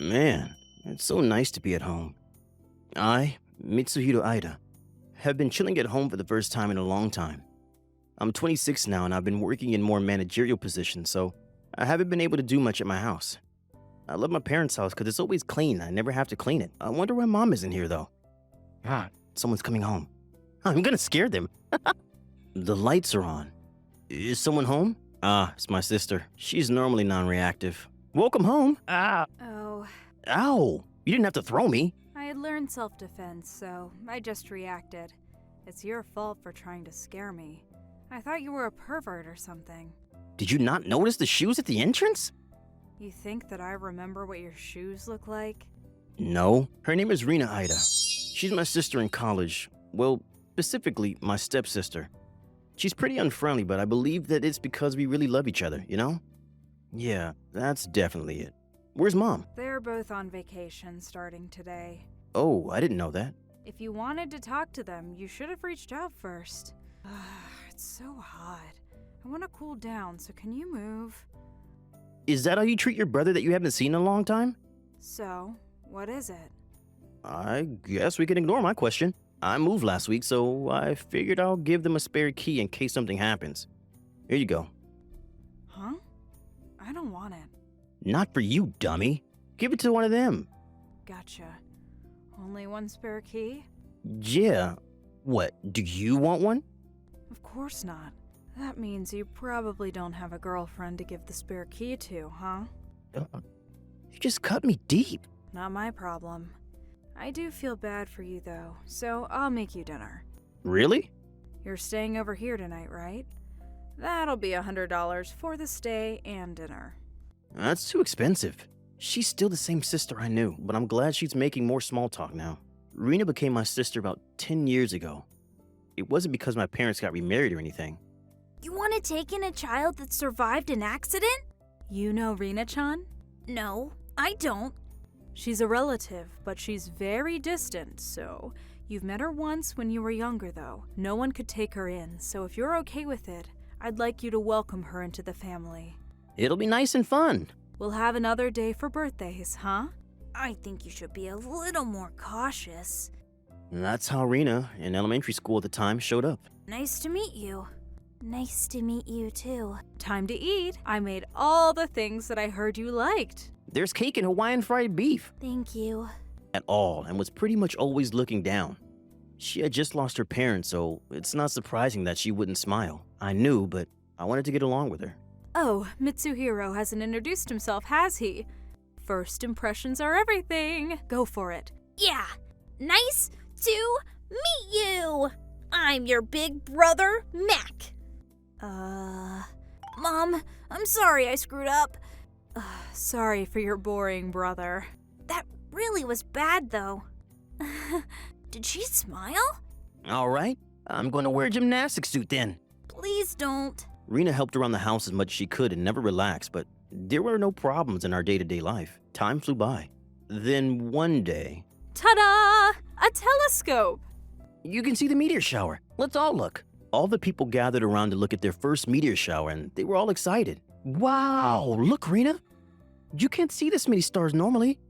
Man, it's so nice to be at home. I, Mitsuhiro Aida, have been chilling at home for the first time in a long time. I'm 26 now and I've been working in more managerial positions, so I haven't been able to do much at my house. I love my parents' house because it's always clean. I never have to clean it. I wonder why mom isn't here though. Someone's coming home. I'm gonna scare them. The lights are on. Is someone home? It's my sister. She's normally non-reactive. Welcome home. Oh, Ow! You didn't have to throw me. I had learned self-defense, so I just reacted. It's your fault for trying to scare me. I thought you were a pervert or something. Did you not notice the shoes at the entrance? You think that I remember what your shoes look like? No. Her name is Rina Aida. She's my sister in college. Well, specifically, my stepsister. She's pretty unfriendly, but I believe that it's because we really love each other, you know? Yeah, that's definitely it. Where's mom? They're both on vacation starting today. Oh, I didn't know that. If you wanted to talk to them, you should have reached out first. It's so hot. I want to cool down, so can you move? Is that how you treat your brother that you haven't seen in a long time? So, what is it? I guess we can ignore my question. I moved last week, so I figured I'll give them a spare key in case something happens. Here you go. Huh? I don't want it. Not for you, dummy. Give it to one of them. Gotcha. Only one spare key? Yeah. What, do you want one? Of course not. That means you probably don't have a girlfriend to give the spare key to, huh? You just cut me deep. Not my problem. I do feel bad for you, though, so I'll make you dinner. Really? You're staying over here tonight, right? That'll be $100 for the stay and dinner. That's too expensive. She's still the same sister I knew, but I'm glad she's making more small talk now. Rina became my sister about 10 years ago. It wasn't because my parents got remarried or anything. You want to take in a child that survived an accident? You know Rina-chan? No, I don't. She's a relative, but she's very distant, so you've met her once when you were younger, though. No one could take her in, so if you're okay with it, I'd like you to welcome her into the family. It'll be nice and fun. We'll have another day for birthdays, huh? I think you should be a little more cautious. That's how Rina, in elementary school at the time, showed up. Nice to meet you. Nice to meet you, too. Time to eat. I made all the things that I heard you liked. There's cake and Hawaiian fried beef. Thank you. At all, and was pretty much always looking down. She had just lost her parents, so it's not surprising that she wouldn't smile. I knew, but I wanted to get along with her. Oh, Mitsuhiro hasn't introduced himself, has he? First impressions are everything. Go for it. Yeah, nice to meet you. I'm your big brother, Mac. Mom, I'm sorry I screwed up. Sorry for your boring brother. That really was bad, though. Did she smile? All right, I'm going to wear a gymnastics suit then. Please don't. Rina helped around the house as much as she could and never relaxed, but there were no problems in our day-to-day life. Time flew by. Then one day... Ta-da! A telescope! You can see the meteor shower. Let's all look. All the people gathered around to look at their first meteor shower, and they were all excited. Wow, look, Rina. You can't see this many stars normally.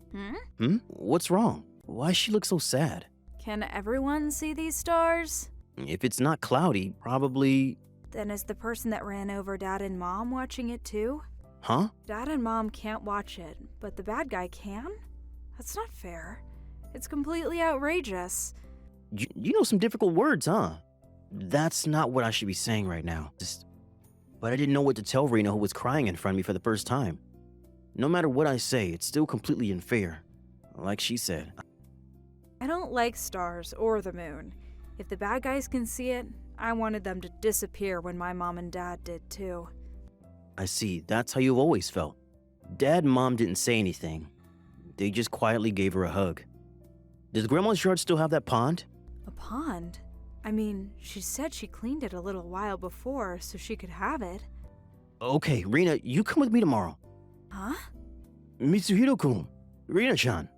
What's wrong? Why she look so sad? Can everyone see these stars? If it's not cloudy, probably... Then is the person that ran over Dad and Mom watching it too? Huh? Dad and Mom can't watch it, but the bad guy can? That's not fair. It's completely outrageous. You know some difficult words, huh? That's not what I should be saying right now. But I didn't know what to tell Rina, who was crying in front of me for the first time. No matter what I say, it's still completely unfair. Like she said. I don't like stars or the moon. If the bad guys can see it, I wanted them to disappear when my mom and dad did too. I see, that's how you've always felt. Dad and Mom didn't say anything. They just quietly gave her a hug. Does Grandma's yard still have that pond? A pond? I mean, she said she cleaned it a little while before so she could have it. Okay, Rina, you come with me tomorrow. Huh? Mitsuhiro-kun, Rina-chan,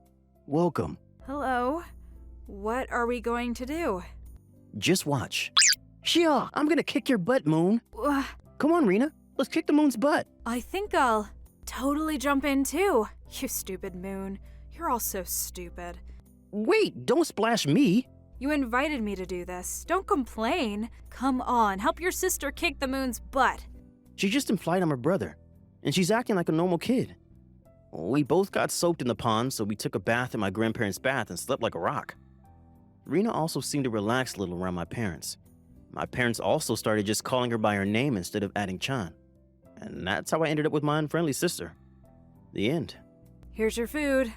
welcome. Hello. What are we going to do? Just watch. Shia, I'm gonna kick your butt, Moon. Uh, Come on, Rina, let's kick the Moon's butt. I think I'll... totally jump in too. You stupid Moon. You're all so stupid. Wait, don't splash me. You invited me to do this. Don't complain. Come on, help your sister kick the Moon's butt. She just implied I'm her brother, and she's acting like a normal kid. We both got soaked in the pond, so we took a bath in my grandparents' bath and slept like a rock. Rena also seemed to relax a little around my parents. My parents also started just calling her by her name instead of adding Chan. And that's how I ended up with my unfriendly sister. The end. Here's your food.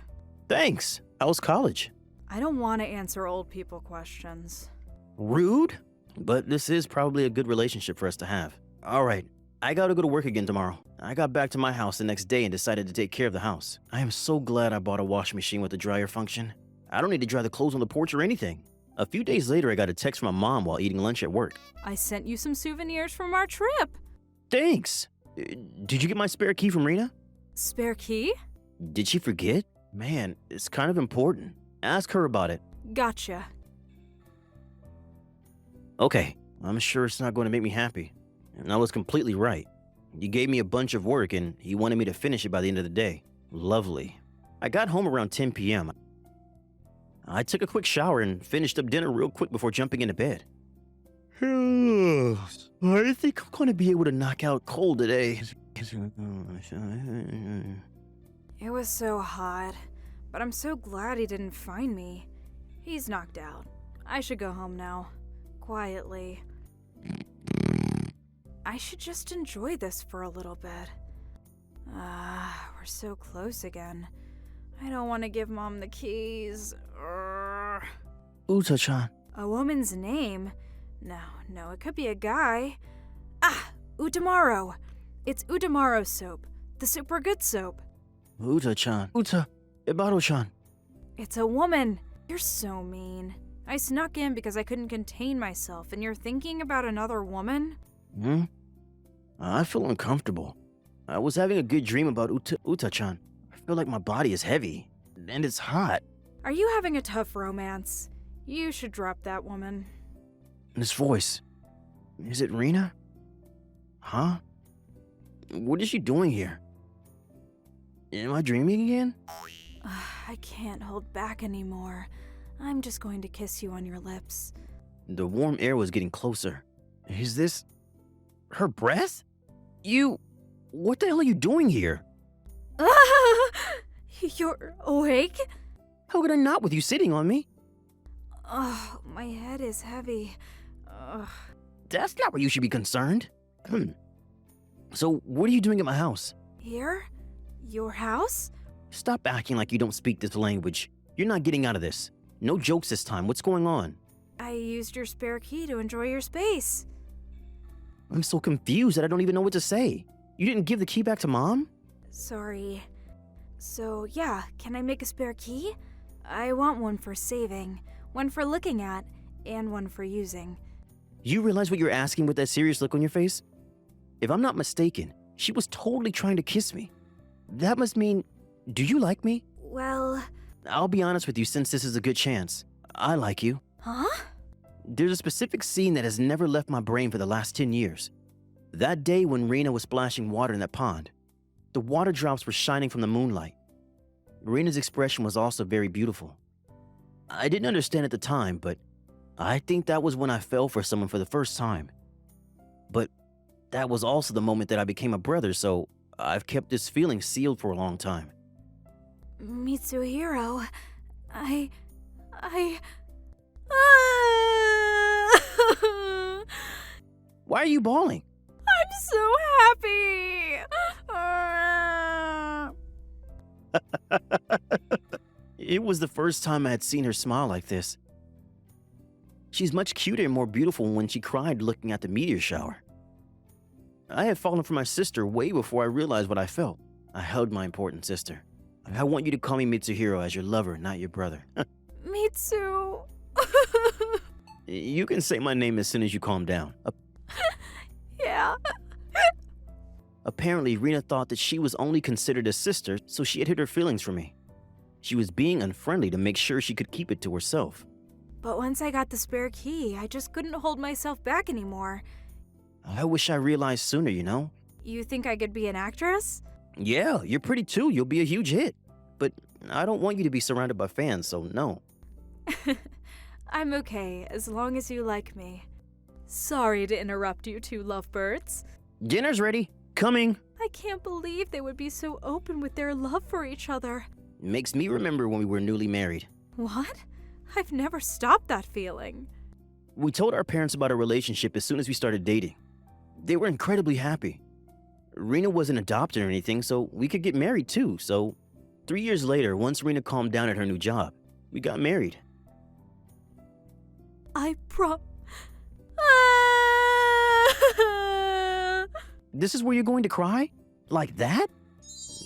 Thanks. How's college? I don't want to answer old people questions. Rude? But this is probably a good relationship for us to have. Alright, I gotta go to work again tomorrow. I got back to my house the next day and decided to take care of the house. I am so glad I bought a washing machine with a dryer function. I don't need to dry the clothes on the porch or anything. A few days later, I got a text from my mom while eating lunch at work. I sent you some souvenirs from our trip. Thanks! Did you get my spare key from Rena? Spare key? Did she forget? Man, it's kind of important. Ask her about it. Gotcha. Okay, I'm sure it's not going to make me happy. And I was completely right. He gave me a bunch of work and he wanted me to finish it by the end of the day. Lovely. I got home around 10 p.m. I took a quick shower and finished up dinner real quick before jumping into bed. I think I'm going to be able to knock out cold today. It was so hot, but I'm so glad he didn't find me. He's knocked out. I should go home now. Quietly. I should just enjoy this for a little bit. We're so close again. I don't want to give Mom the keys. Uta-chan. A woman's name? No, it could be a guy. Utamaro. It's Utamaro soap. The super good soap. Uta-chan. Uta. Ibaro-chan. It's a woman. You're so mean. I snuck in because I couldn't contain myself, and you're thinking about another woman? I feel uncomfortable. I was having a good dream about Uta-chan. I feel like my body is heavy, and it's hot. Are you having a tough romance? You should drop that woman. This voice. Is it Rena? Huh? What is she doing here? Am I dreaming again? I can't hold back anymore. I'm just going to kiss you on your lips. The warm air was getting closer. Is this her breath? What the hell are you doing here? You're awake? How could I not with you sitting on me? Oh, my head is heavy. That's not where you should be concerned. So, what are you doing at my house? Here? Your house? Stop acting like you don't speak this language. You're not getting out of this. No jokes this time. What's going on? I used your spare key to enjoy your space. I'm so confused that I don't even know what to say. You didn't give the key back to Mom? Sorry. So, yeah, can I make a spare key? I want one for saving, one for looking at, and one for using. You realize what you're asking with that serious look on your face? If I'm not mistaken, she was totally trying to kiss me. That must mean, do you like me? Well... I'll be honest with you since this is a good chance. I like you. Huh? There's a specific scene that has never left my brain for the last 10 years. That day when Rena was splashing water in that pond. The water drops were shining from the moonlight. Rena's expression was also very beautiful. I didn't understand at the time, but I think that was when I fell for someone for the first time. But that was also the moment that I became a brother, so I've kept this feeling sealed for a long time. Mitsuhiro, I... Why are you bawling? I'm so happy! It was the first time I had seen her smile like this. She's much cuter and more beautiful when she cried looking at the meteor shower. I had fallen for my sister way before I realized what I felt. I hugged my important sister. I want you to call me Mitsuhiro as your lover, not your brother. Mitsu. You can say my name as soon as you calm down. Yeah. Apparently, Rena thought that she was only considered a sister, so she had hid her feelings from me. She was being unfriendly to make sure she could keep it to herself. But once I got the spare key, I just couldn't hold myself back anymore. I wish I realized sooner, you know? You think I could be an actress? Yeah, you're pretty too. You'll be a huge hit. But I don't want you to be surrounded by fans, so no. I'm okay, as long as you like me. Sorry to interrupt you two lovebirds. Dinner's ready. Coming. I can't believe they would be so open with their love for each other. Makes me remember when we were newly married. What? I've never stopped that feeling. We told our parents about our relationship as soon as we started dating. They were incredibly happy. Rena wasn't adopted or anything, so we could get married too. So 3 years later, once Rena calmed down at her new job, we got married. This is where you're going to cry? Like that?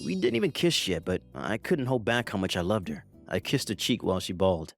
We didn't even kiss yet, but I couldn't hold back how much I loved her. I kissed her cheek while she bawled.